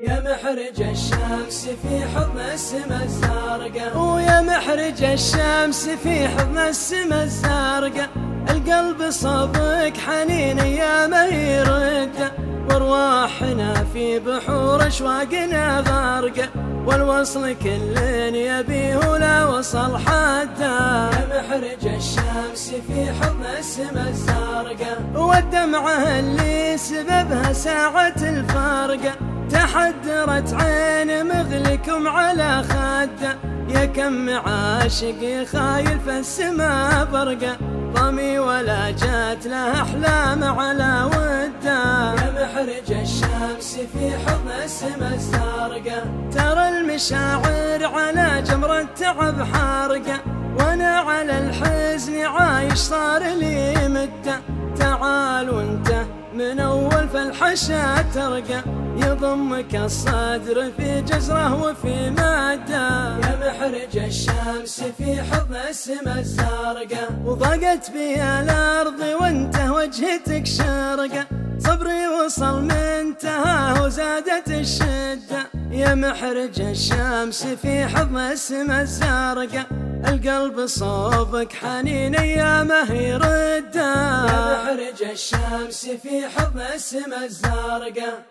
يا محرج الشمس في حضن السما الزرقاء، ويا محرج الشمس في حضن السما الزرقاء، القلب صوبك حنين يا ما يرد، وارواحنا في بحور اشواقنا غارقة، والوصل كل يبيه ولا وصل حدا. يا محرج الشمس في حضن السما الزرقاء، والدمعة اللي سببها ساعة الفارقة، تحدرت عين مغلكم على خده، يا كم عاشق خايل في السما برقه، ضمي ولا جات له احلام على وده. يا محرج الشمس في حضن السما الزرقاء، ترى المشاعر على جمر التعب حارقه، وانا على الحزن عايش صار لي مده، تعال وانت من اول فالحشا ترقى، يضمك الصدر في جزره وفي ماده. يا محرج الشمس في حضن السما الزرقاء، وضاقت بي الارض وانت وجهتك شرقه، صبري وصل منتهاه وزادت الشده. يا محرج الشمس في حضن السما الزرقاء، القلب صوبك حنين يا ما يرده. يا محرج الشمس في حضن السما الزرقاء،